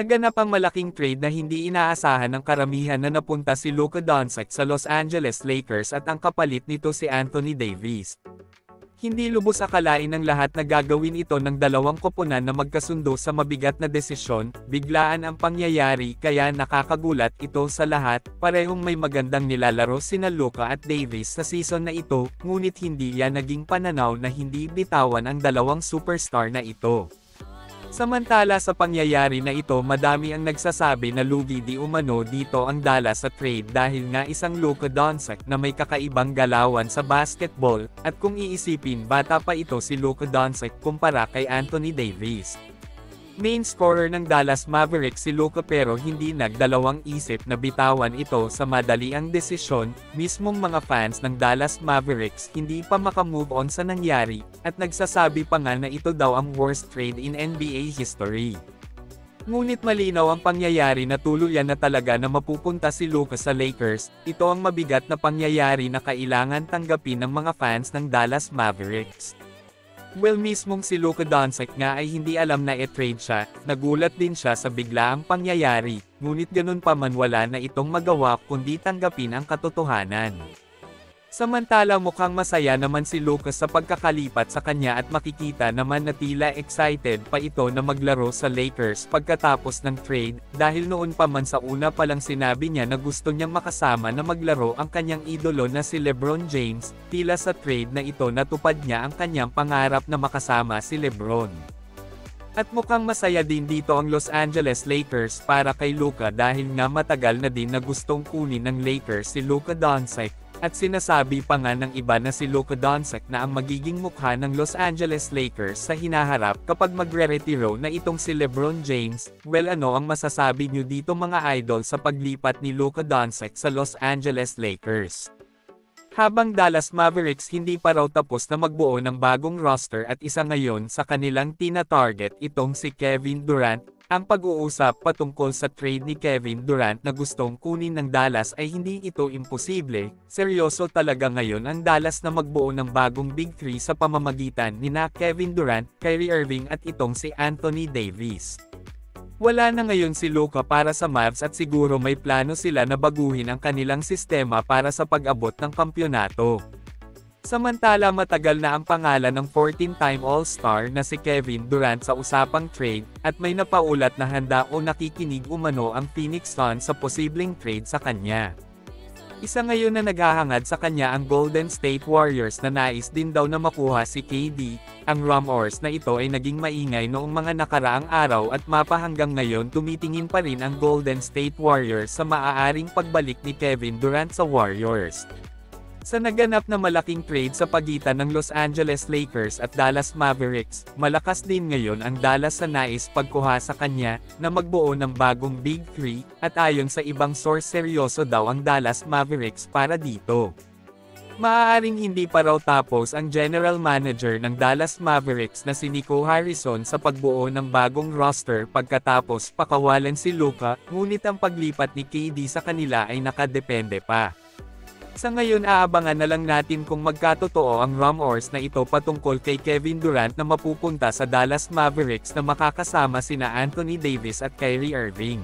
Naganap ang malaking trade na hindi inaasahan ng karamihan na napunta si Luka Doncic sa Los Angeles Lakers at ang kapalit nito si Anthony Davis. Hindi lubos akalain ng lahat na gagawin ito ng dalawang koponan na magkasundo sa mabigat na desisyon, biglaan ang pangyayari kaya nakakagulat ito sa lahat, parehong may magandang nilalaro sina Luka at Davis sa season na ito, ngunit hindi yan naging pananaw na hindi bitawan ang dalawang superstar na ito. Samantala sa pangyayari na ito madami ang nagsasabi na lugi di umano dito ang Dallas sa trade dahil nga isang Luka Doncic na may kakaibang galawan sa basketball, at kung iisipin bata pa ito si Luka Doncic kumpara kay Anthony Davis. Main scorer ng Dallas Mavericks si Luka pero hindi nagdalawang isip na bitawan ito sa madaliang desisyon, mismong mga fans ng Dallas Mavericks hindi pa makamove on sa nangyari, at nagsasabi pa nga na ito daw ang worst trade in NBA history. Ngunit malinaw ang pangyayari na tuluyan na talaga na mapupunta si Luka sa Lakers, ito ang mabigat na pangyayari na kailangan tanggapin ng mga fans ng Dallas Mavericks. Well mismong si Luka Doncic nga ay hindi alam na i-trade siya, nagulat din siya sa biglaang pangyayari, ngunit ganun pa man wala na itong magawa kundi tanggapin ang katotohanan. Samantala mukhang masaya naman si Luka sa pagkakalipat sa kanya at makikita naman na tila excited pa ito na maglaro sa Lakers pagkatapos ng trade, dahil noon pa man sa una palang sinabi niya na gusto niyang makasama na maglaro ang kanyang idolo na si LeBron James, tila sa trade na ito natupad niya ang kanyang pangarap na makasama si LeBron. At mukhang masaya din dito ang Los Angeles Lakers para kay Luka dahil nga matagal na din na gustong kunin ng Lakers si Luka Doncic. At sinasabi pa nga ng iba na si Luka Doncic na ang magiging mukha ng Los Angeles Lakers sa hinaharap kapag magre-retiro na itong si LeBron James. Well, ano ang masasabi niyo dito mga idol sa paglipat ni Luka Doncic sa Los Angeles Lakers? Habang Dallas Mavericks hindi pa raw tapos na magbuo ng bagong roster at isa ngayon sa kanilang tina-target itong si Kevin Durant, ang pag-uusap patungkol sa trade ni Kevin Durant na gustong kunin ng Dallas ay hindi ito imposible. Seryoso talaga ngayon ang Dallas na magbuo ng bagong Big Three sa pamamagitan nina Kevin Durant, Kyrie Irving at itong si Anthony Davis. Wala na ngayon si Luka para sa Mavs at siguro may plano sila na baguhin ang kanilang sistema para sa pag-abot ng kampyonato. Samantala matagal na ang pangalan ng 14-time All-Star na si Kevin Durant sa usapang trade, at may napaulat na handa o nakikinig umano ang Phoenix Suns sa posibleng trade sa kanya. Isa ngayon na naghahangad sa kanya ang Golden State Warriors na nais din daw na makuha si KD. Ang rumors na ito ay naging maingay noong mga nakaraang araw at mapa hanggang ngayon tumitingin pa rin ang Golden State Warriors sa maaaring pagbalik ni Kevin Durant sa Warriors. Sa naganap na malaking trade sa pagitan ng Los Angeles Lakers at Dallas Mavericks, malakas din ngayon ang Dallas sa nais pagkuha sa kanya, na magbuo ng bagong Big Three, at ayon sa ibang source seryoso daw ang Dallas Mavericks para dito. Maaaring hindi pa raw tapos ang general manager ng Dallas Mavericks na si Nico Harrison sa pagbuo ng bagong roster pagkatapos pakawalan si Luka, ngunit ang paglipat ni KD sa kanila ay nakadepende pa. Sa ngayon aabangan na lang natin kung magkatotoo ang rumors na ito patungkol kay Kevin Durant na mapupunta sa Dallas Mavericks na makakasama sina Anthony Davis at Kyrie Irving.